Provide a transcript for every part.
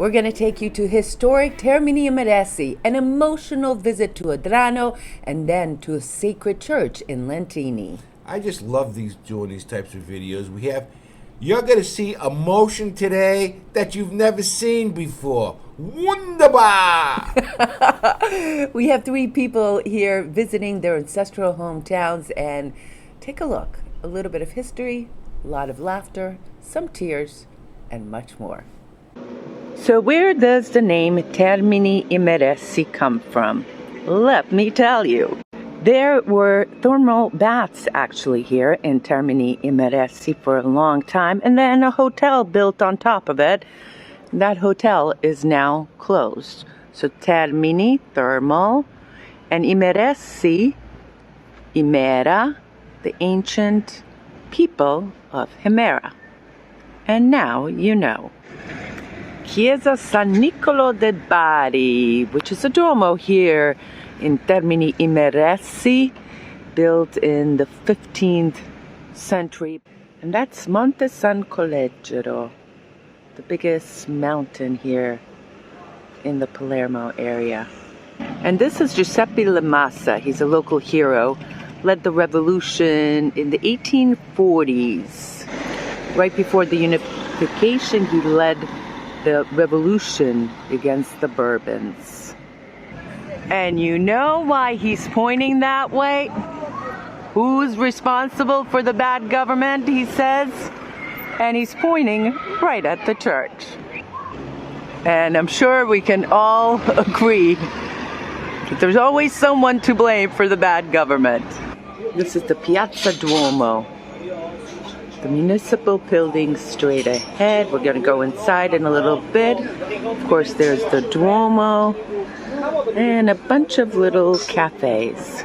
We're going to take you to historic Termini Imerese, an emotional visit to Adrano, and then to a sacred church in Lentini. I just love doing these types of videos. You're going to see emotion today that you've never seen before. Wunderbar! We have 3 people here visiting their ancestral hometowns, and take a look. A little bit of history, a lot of laughter, some tears, and much more. So where does the name Termini Imerese come from? Let me tell you. There were thermal baths actually here in Termini Imerese for a long time, and then a hotel built on top of it. That hotel is now closed. So Termini, thermal, and Imeresi, Himera, the ancient people of Himera. And now you know. Chiesa San Niccolò de' Bari, which is a Duomo here in Termini Imerese, built in the 15th century. And that's Monte San Colleggero, the biggest mountain here in the Palermo area. And this is Giuseppe Lamassa. He's a local hero, led the revolution in the 1840s. Right before the unification, he led the revolution against the Bourbons. And you know why he's pointing that way? Who's responsible for the bad government, he says? And he's pointing right at the church. And I'm sure we can all agree that there's always someone to blame for the bad government. This is the Piazza Duomo. The municipal building straight ahead. We're going to go inside in a little bit. Of course, there's the Duomo and a bunch of little cafes.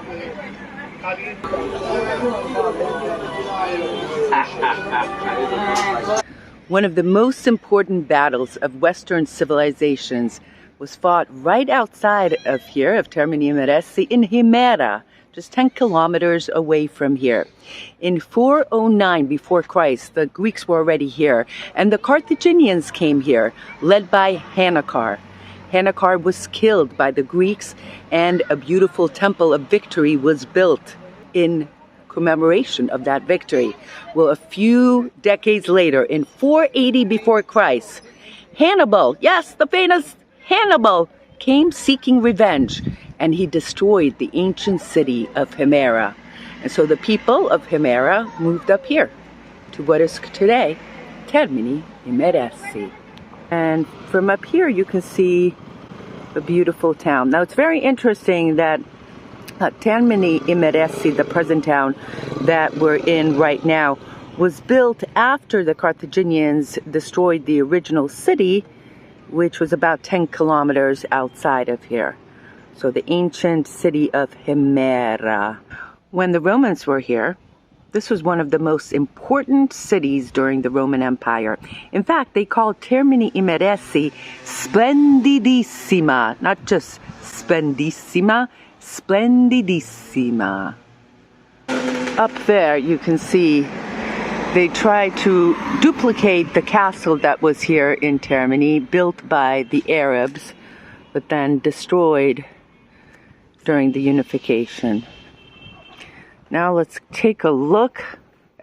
One of the most important battles of Western civilizations was fought right outside of here, of Termini Imerese, in Himera, just 10 kilometers away from here. In 409 before Christ, the Greeks were already here, and the Carthaginians came here, led by Hamilcar. Hamilcar was killed by the Greeks, and a beautiful temple of victory was built in commemoration of that victory. Well, a few decades later, in 480 before Christ, Hannibal, yes, the famous Hannibal, came seeking revenge, and he destroyed the ancient city of Himera. And so the people of Himera moved up here to what is today Termini Imerese. And from up here you can see a beautiful town. Now it's very interesting that Termini Imerese, the present town that we're in right now, was built after the Carthaginians destroyed the original city, which was about 10 kilometers outside of here. So the ancient city of Himera. When the Romans were here, this was one of the most important cities during the Roman Empire. In fact, they called Termini Imerese Splendidissima, not just Splendissima, Splendidissima. Up there you can see they tried to duplicate the castle that was here in Termini, built by the Arabs, but then destroyed during the unification. Now let's take a look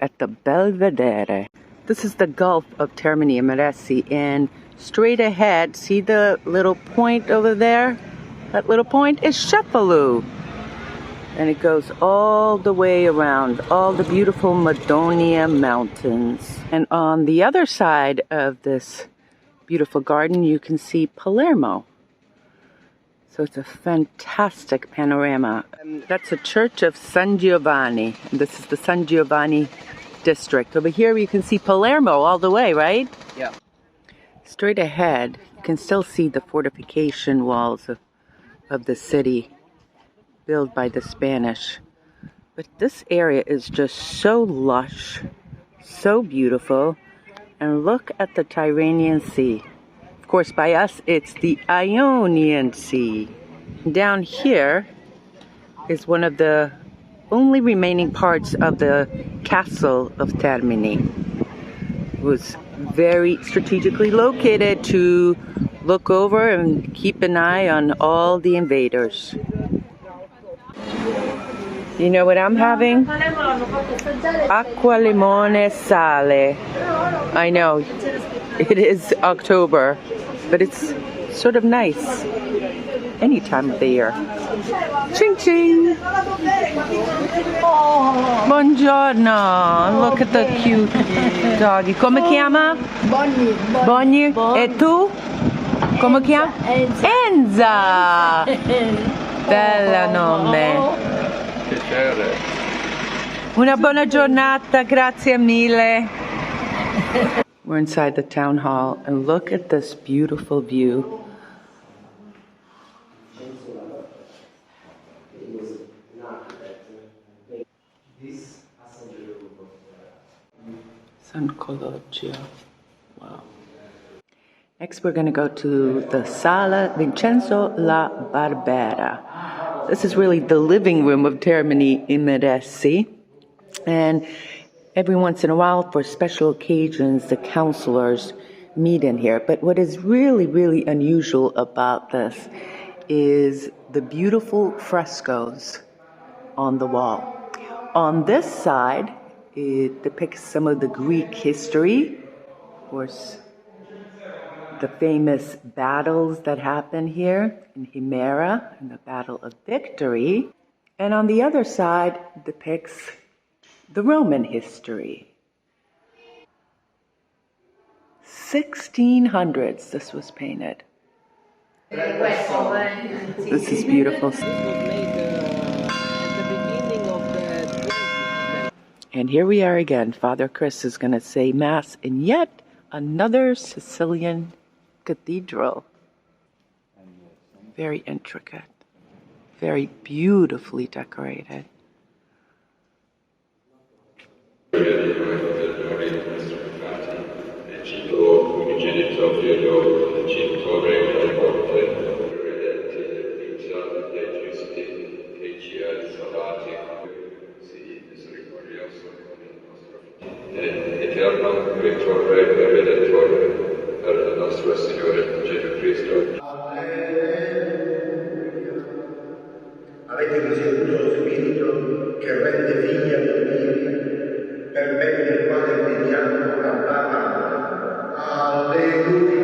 at the Belvedere. This is the Gulf of Termini Imerese, and straight ahead, see the little point over there? That little point is Cefalù. And it goes all the way around, all the beautiful Madonia Mountains. And on the other side of this beautiful garden, you can see Palermo. So it's a fantastic panorama. That's a church of San Giovanni. And this is the San Giovanni district. Over here you can see Palermo all the way, right? Yeah. Straight ahead, you can still see the fortification walls of the city built by the Spanish. But this area is just so lush, so beautiful. And look at the Tyrrhenian Sea. Of course, by us, it's the Ionian Sea. Down here is one of the only remaining parts of the castle of Termini. It was very strategically located to look over and keep an eye on all the invaders. You know what I'm having? Acqua limone sale. I know it is October, but it's sort of nice any time of the year. Ching ching! Buongiorno! Look at the cute doggy. Come chiama? Bonnie. Bonnie. E tu? Come chiama? Enza! Bella nome. Una buona giornata, grazie mille. We're inside the town hall and look at this beautiful view. San Cologio. Wow. Next we're going to go to the Sala Vincenzo la Barbera. This is really the living room of Termini Imerese. And every once in a while, for special occasions, the counselors meet in here. But what is really, really unusual about this is the beautiful frescoes on the wall. On this side, it depicts some of the Greek history, of course, the famous battles that happen here in Himera, and the Battle of Victory. And on the other side depicts the Roman history. 1600s this was painted. This is beautiful. And here we are again. Father Chris is going to say Mass in yet another Sicilian cathedral. Very intricate. Very beautifully decorated. Avete ricevuto lo Spirito che rende figli adottivi, per mezzo del quale crediamo a Padre. Alleluia.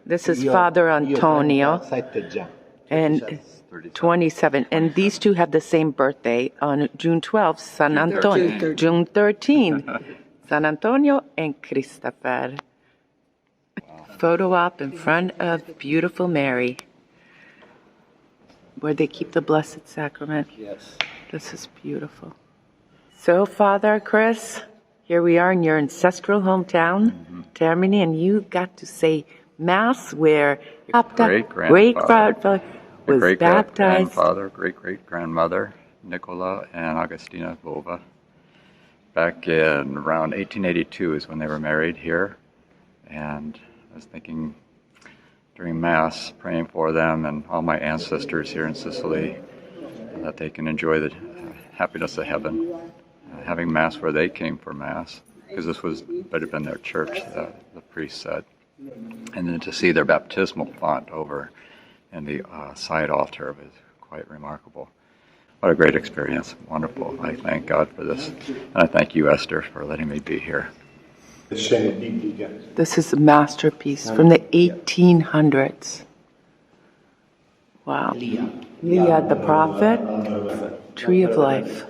This is Father Antonio and 27, and these two have the same birthday on June 12th, San Antonio. June 13th, San Antonio and Christopher. Photo op in front of beautiful Mary, where they keep the Blessed Sacrament. Yes. This is beautiful. So, Father Chris, here we are in your ancestral hometown, Termini, and you got to say Mass where your great-grandfather was baptized. Great-great-grandmother, Nicola and Augustina Bova. Back in around 1882 is when they were married here. And I was thinking during Mass, praying for them and all my ancestors here in Sicily, that they can enjoy the happiness of heaven, having Mass where they came for Mass, because this would have been their church, the priest said. And then to see their baptismal font over in the side altar was quite remarkable. What a great experience. Wonderful. I thank God for this. And I thank you, Esther, for letting me be here. This is a masterpiece from the 1800s. Wow. Leah the prophet, Tree of Life.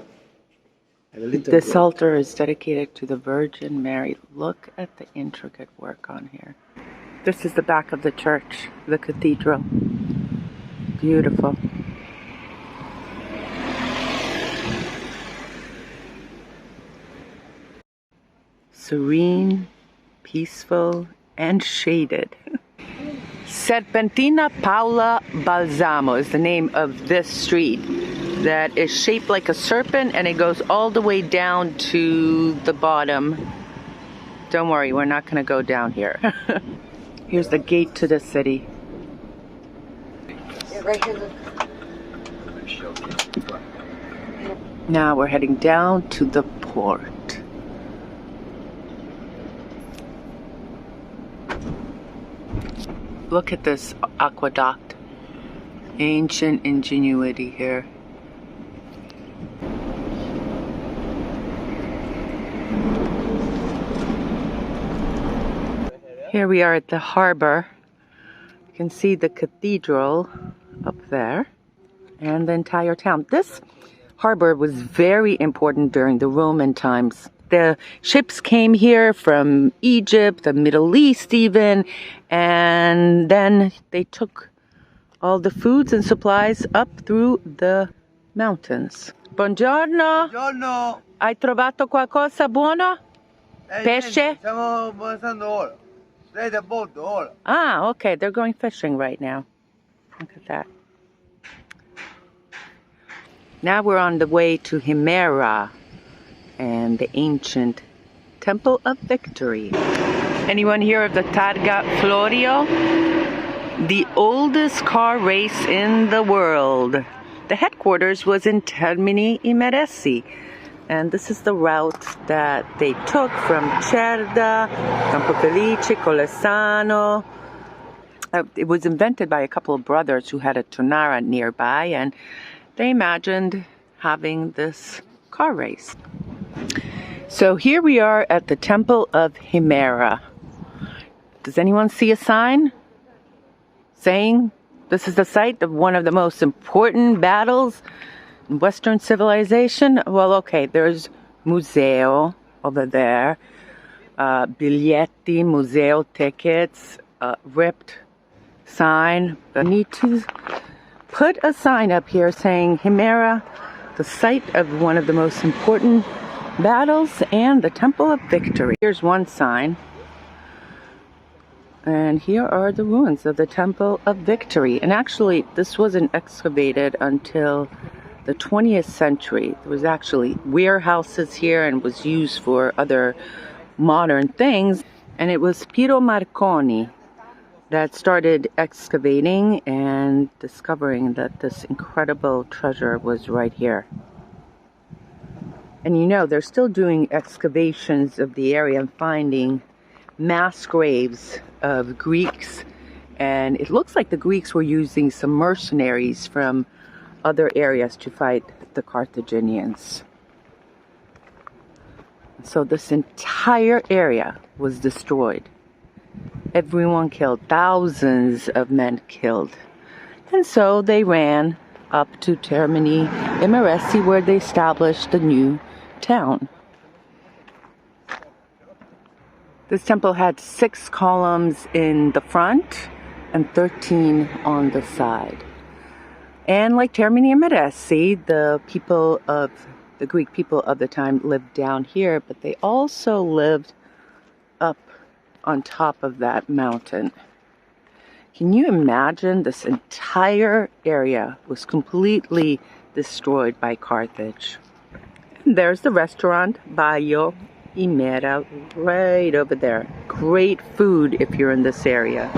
This altar is dedicated to the Virgin Mary. Look at the intricate work on here. This is the back of the church, the cathedral. Beautiful. Serene, peaceful, and shaded. Serpentina Paola Balsamo is the name of this street that is shaped like a serpent, and it goes all the way down to the bottom. Don't worry, we're not going to go down here. Here's the gate to the city. Now we're heading down to the port. Look at this aqueduct. Ancient ingenuity here. Here we are at the harbor. You can see the cathedral up there and the entire town. This harbor was very important during the Roman times. The ships came here from Egypt, the Middle East even, and then they took all the foods and supplies up through the mountains. Buongiorno. Buongiorno. Hai trovato qualcosa buono? Pesce? Niente, stiamo passando ora. Lei da bordo ora. Ah, okay. They're going fishing right now. Look at that. Now we're on the way to Himera and the ancient Temple of Victory. Anyone hear of the Targa Florio? The oldest car race in the world. The headquarters was in Termini Imerese. And this is the route that they took from Cerda, Campofelice, Colesano. It was invented by a couple of brothers who had a Tonara nearby, and they imagined having this car race. So here we are at the Temple of Himera. Does anyone see a sign saying this is the site of one of the most important battles in Western civilization? Well, okay, there's Museo over there, biglietti, museo tickets, ripped sign. I need to put a sign up here saying Himera, the site of one of the most important battles and the Temple of Victory. Here's one sign. And here are the ruins of the Temple of Victory. And actually, this wasn't excavated until the 20th century. There was actually warehouses here and was used for other modern things. And it was Piero Marconi that started excavating and discovering that this incredible treasure was right here. And you know, they're still doing excavations of the area and finding mass graves of Greeks. And it looks like the Greeks were using some mercenaries from other areas to fight the Carthaginians. So this entire area was destroyed. Everyone killed, thousands of men killed. And so they ran up to Termini Imerese, where they established the new town. This temple had 6 columns in the front and 13 on the side. And like Termini Imerese, the Greek people of the time lived down here, but they also lived up on top of that mountain. Can you imagine? This entire area was completely destroyed by Carthage. And there's the restaurant Baio Himera right over there. Great food if you're in this area.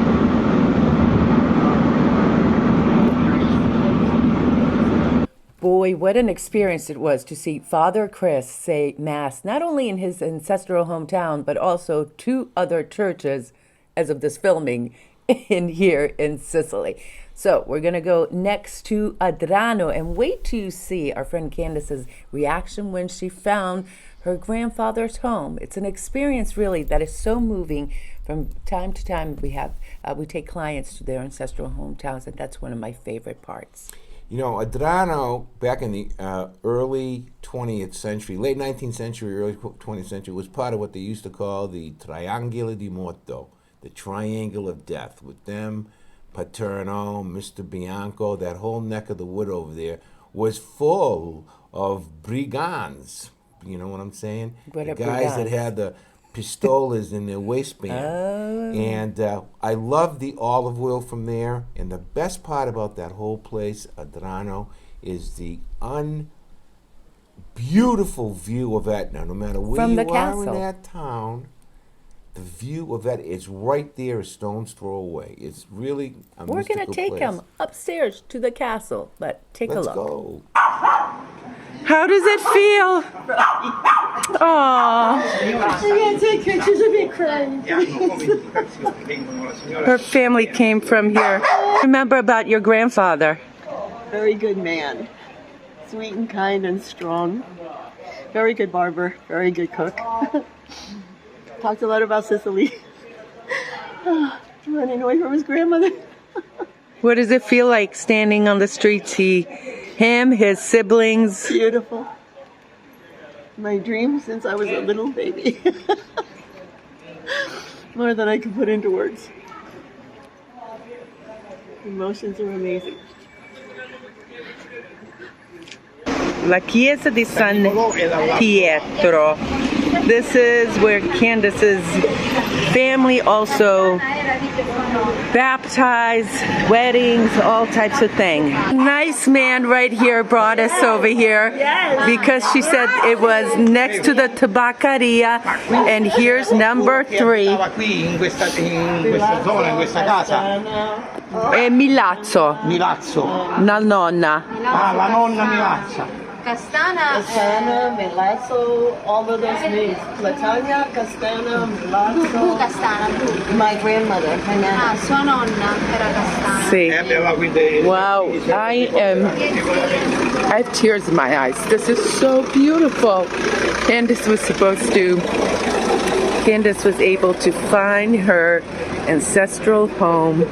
Boy, what an experience it was to see Father Chris say Mass, not only in his ancestral hometown, but also 2 other churches, as of this filming, in here in Sicily. So we're going to go next to Adrano and wait to see our friend Candace's reaction when she found her grandfather's home. It's an experience really that is so moving. From time to time we take clients to their ancestral hometowns, and that's one of my favorite parts. You know, Adrano, back in the early 20th century, late 19th century, early 20th century, was part of what they used to call the Triangolo di Morto, the Triangle of Death. With them, Paterno, Mr. Bianco, that whole neck of the wood over there was full of brigands. You know what I'm saying? What the are guys brigands? that had the pistolas in their waistband. Oh. And I love the olive oil from there. And the best part about that whole place, Adrano, is the beautiful view of Etna. No matter where From you the are castle. in that town, the view of that, it's right there, a stone's throw away. It's really a We're going to mystical take place. him upstairs to the castle, but take Let's a look. go. How does it feel? Aww. I can't take pictures of me crying. Her family came from here. Remember about your grandfather. Very good man. Sweet and kind and strong. Very good barber. Very good cook. Talked a lot about Sicily. Running away from his grandmother. What does it feel like standing on the streets? Him, his siblings. Beautiful. My dream since I was a little baby. More than I can put into words. Emotions are amazing. La Chiesa di San Pietro. This is where Candace's family also baptized, weddings, all types of things. Nice man right here brought us over here because she said it was next to the tabaccaria, and here's number 3. Qui in questa zona, in questa casa. Milazzo, Milazzo. la nonna. Ah, la nonna Milazza. Castana, Milazzo, all of those names. Platania, Castana, Milazzo. Castana, My grandmother, my nana. sua nonna era Castana. See. Abbiamo quindi Wow, I have tears in my eyes. This is so beautiful. Candace was able to find her ancestral home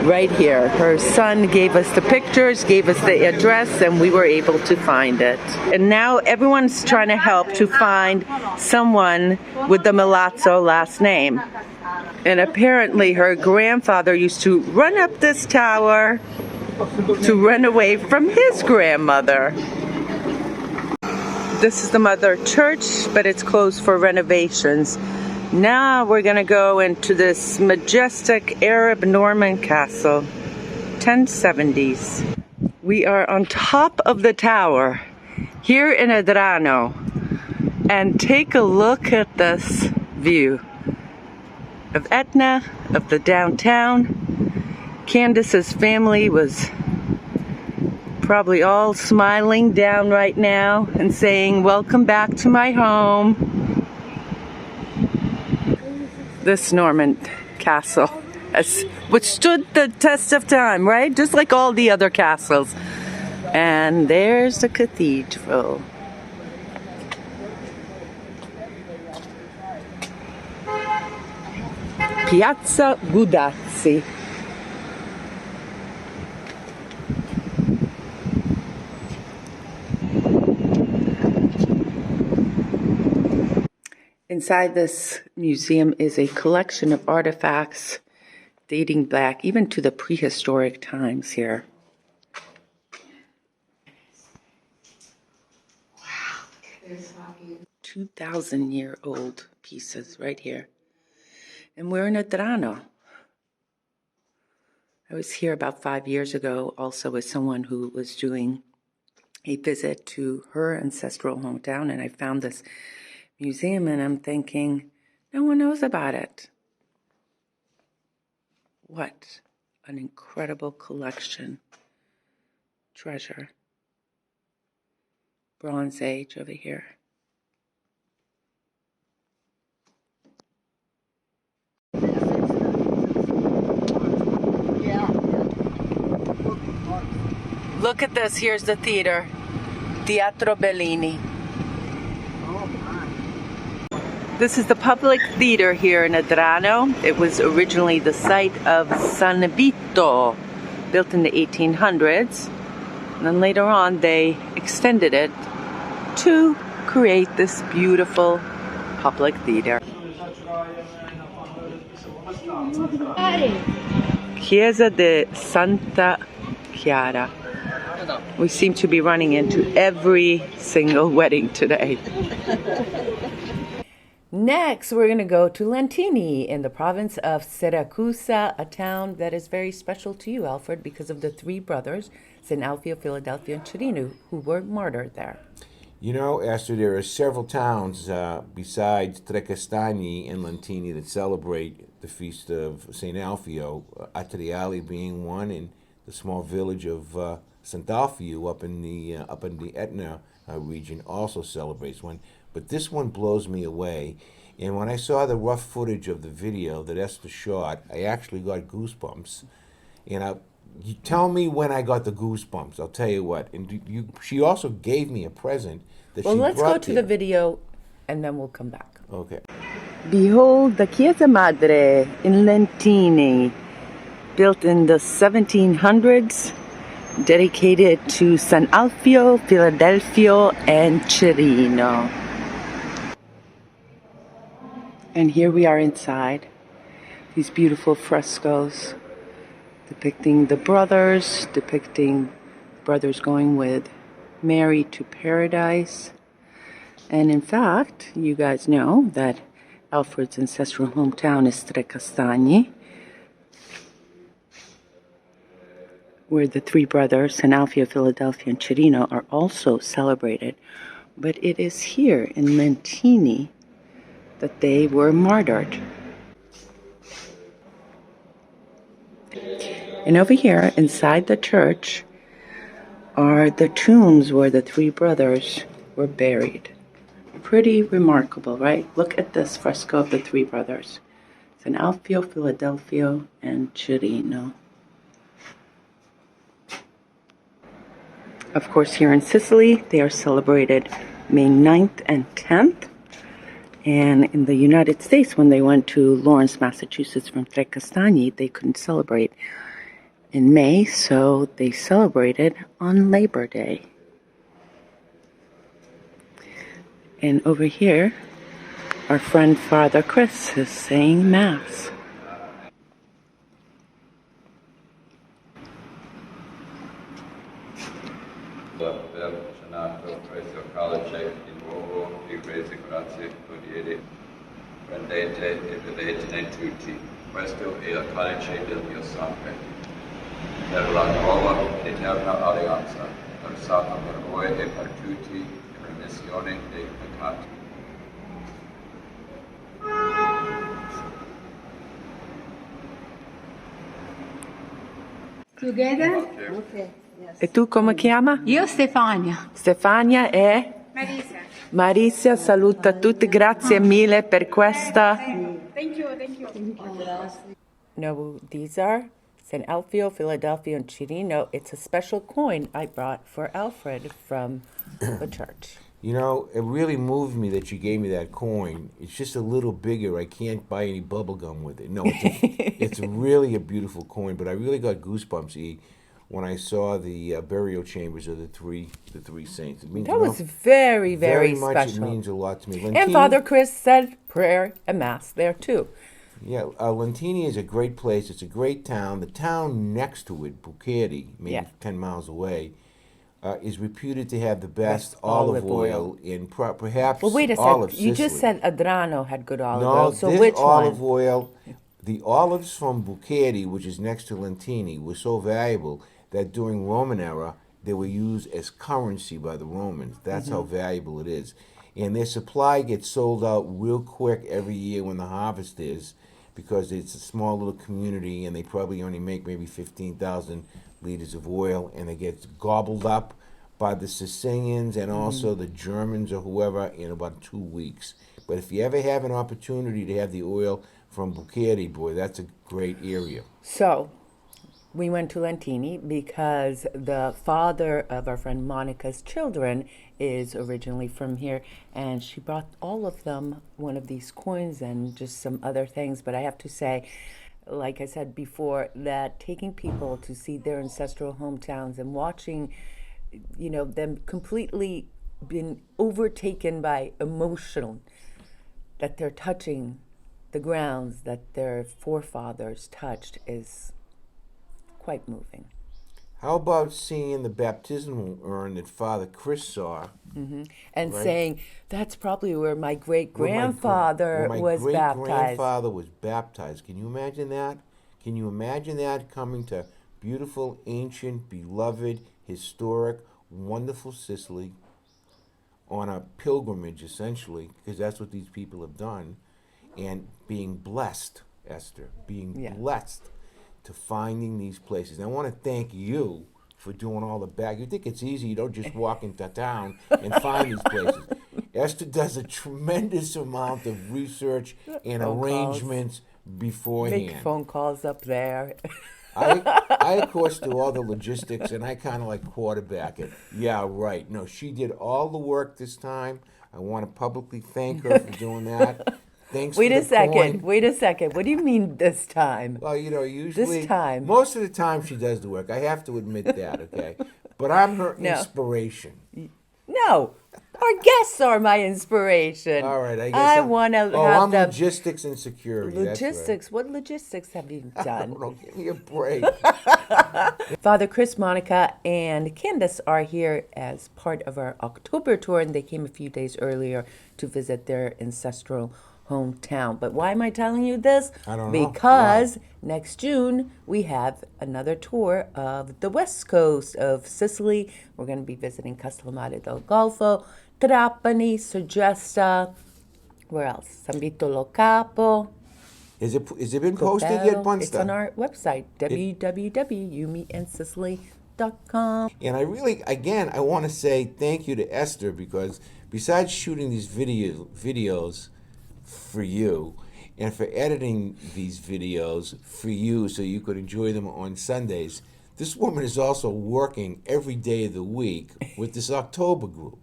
right here. Her son gave us the pictures, gave us the address, and we were able to find it. And now everyone's trying to help to find someone with the Milazzo last name. And apparently her grandfather used to run up this tower to run away from his grandmother. This is the mother church, but it's closed for renovations. Now we're going to go into this majestic Arab Norman castle, 1070s. We are on top of the tower here in Adrano, and take a look at this view of Etna, of the downtown. Candace's family was probably all smiling down right now and saying, "Welcome back to my home." This Norman castle, which stood the test of time, right? Just like all the other castles. And there's the cathedral. Piazza Gudazzi. Inside this museum is a collection of artifacts dating back even to the prehistoric times here. Wow. 2,000-year-old pieces right here. And we're in Adrano. I was here about 5 years ago also with someone who was doing a visit to her ancestral hometown, and I found this museum, and I'm thinking, no one knows about it. What an incredible collection. Treasure. Bronze Age over here. Look at this. Here's the theater. Teatro Bellini. This is the public theater here in Adrano. It was originally the site of San Vito, built in the 1800s. And then later on, they extended it to create this beautiful public theater. Chiesa de Santa Chiara. We seem to be running into every single wedding today. Next, we're going to go to Lentini in the province of Siracusa, a town that is very special to you, Alfred, because of the 3 brothers, Saint Alfio, Filadelfio, and Cerino, who were martyred there. You know, Esther, there are several towns besides Trecastagni and Lentini that celebrate the feast of Saint Alfio. Atriali being one, and the small village of Saint Alfio up in the Etna region also celebrates one. But this one blows me away. And when I saw the rough footage of the video that Esther shot, I actually got goosebumps. And you tell me when I got the goosebumps. I'll tell you what. And she also gave me a present that Well, she let's brought go to there. the video and then we'll come back. Okay. Behold the Chiesa Madre in Lentini, built in the 1700s, dedicated to San Alfio, Filadelfio and Cerino. And here we are inside. These beautiful frescoes depicting the brothers, going with Mary to paradise. And in fact, you guys know that Alfred's ancestral hometown is Trecastagni, where the three brothers, San Alfio, Filadelfio, and Cerino, are also celebrated. But it is here in Lentini that they were martyred. And over here, inside the church, are the tombs where the three brothers were buried. Pretty remarkable, right? Look at this fresco of the three brothers. San Alfio, Filadelfio, and Cerino. Of course, here in Sicily, they are celebrated May 9th and 10th. And in the United States, when they went to Lawrence, Massachusetts from Trecastagni, they couldn't celebrate in May, so they celebrated on Labor Day. And over here, our friend Father Chris is saying Mass. Prendete e bevete tutti. Questo è il calice del mio sangue. Per la nuova ed eterna alleanza, versata per voi e per tutti in remissione dei peccati. Together? Okay. Yes. E tu come chiama? Io Stefania. Stefania e? Marisa. Marisia saluta tutti, grazie mille per questa. Thank you. No, these are San Alfio, Filadelfio, and Cerino. It's a special coin I brought for Alfred from the church. You know, it really moved me that you gave me that coin. It's just a little bigger. I can't buy any bubble gum with it. No, it's really a beautiful coin. But I really got goosebumps when I saw the burial chambers of the three saints. It means, That was very, very much. special. It means a lot to me. And Father Chris said prayer and Mass there too. Yeah, Lentini is a great place. It's a great town. The town next to it, Buccheri, maybe 10 miles away, is reputed to have the best olive oil in perhaps Well, wait a all of second. You just Sicily. said Adrano had good olive No, oil. So this which olive one? oil, the olives from Buccheri, which is next to Lentini, were so valuable that during Roman era, they were used as currency by the Romans. That's how valuable it is. And their supply gets sold out real quick every year when the harvest is, because it's a small little community and they probably only make maybe 15,000 liters of oil, and it gets gobbled up by the Sicilians and also the Germans or whoever in about 2 weeks. But if you ever have an opportunity to have the oil from Buccheri, boy, that's a great area. So, we went to Lentini because the father of our friend Monica's children is originally from here, and she brought all of them one of these coins and just some other things. But I have to say, like I said before, that taking people to see their ancestral hometowns and watching, them completely been overtaken by emotion, that they're touching the grounds that their forefathers touched, is quite moving. How about seeing the baptismal urn that Father Chris saw? And right? saying, that's probably where my great-grandfather where my was baptized. great-grandfather was baptized. Can you imagine that? Can you imagine that coming to beautiful, ancient, beloved, historic, wonderful Sicily? on a pilgrimage, essentially, because that's what these people have done, and being blessed, Esther, being blessed to finding these places. And I want to thank you for doing all the back. You think it's easy, you don't just walk into town and find these places. Esther does a tremendous amount of research and Phone arrangements beforehand. Make phone calls up there. I of course do all the logistics, and I kind of like quarterback it. Yeah, right. No, she did all the work this time. I want to publicly thank her for doing that. Thanks Wait for a the second. coin. Wait a second. What do you mean this time? Well, usually This time. most of the time she does the work. I have to admit that, okay? But I'm her No. inspiration. No. Our guests are my inspiration. All right, I guess I want to have I'm the logistics and security. that's right. logistics. What logistics have you done? No, give me a break. Father Chris, Monica, and Candace are here as part of our October tour, and they came a few days earlier to visit their ancestral hometown. But why am I telling you this? I don't know. Because next June we have another tour of the west coast of Sicily. We're going to be visiting Castellamare del Golfo, Trapani, Segesta, where else? San Vito lo Capo. Is it been posted yet, It's Bunsta? on our website, www.youmeandsicily.com. And I really, again, I want to say thank you to Esther, because besides shooting these videos for you, and for editing these videos for you so you could enjoy them on Sundays, this woman is also working every day of the week with this October group.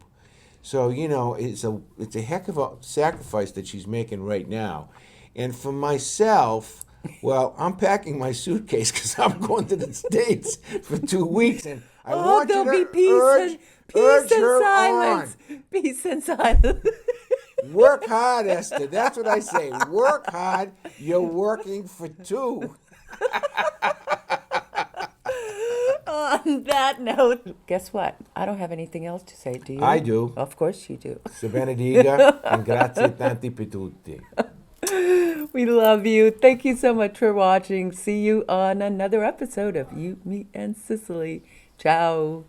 So, it's a heck of a sacrifice that she's making right now. And for myself, well, I'm packing my suitcase because I'm going to the States for 2 weeks, and I want you there'll to be peace urge and her silence. on. Peace and silence. Work hard, Esther. That's what I say. Work hard. You're working for two. On that note, guess what? I don't have anything else to say. Do you? I do. Of course you do. Se benediga and grazie tanti per tutti. We love you. Thank you so much for watching. See you on another episode of You, Me, and Sicily. Ciao.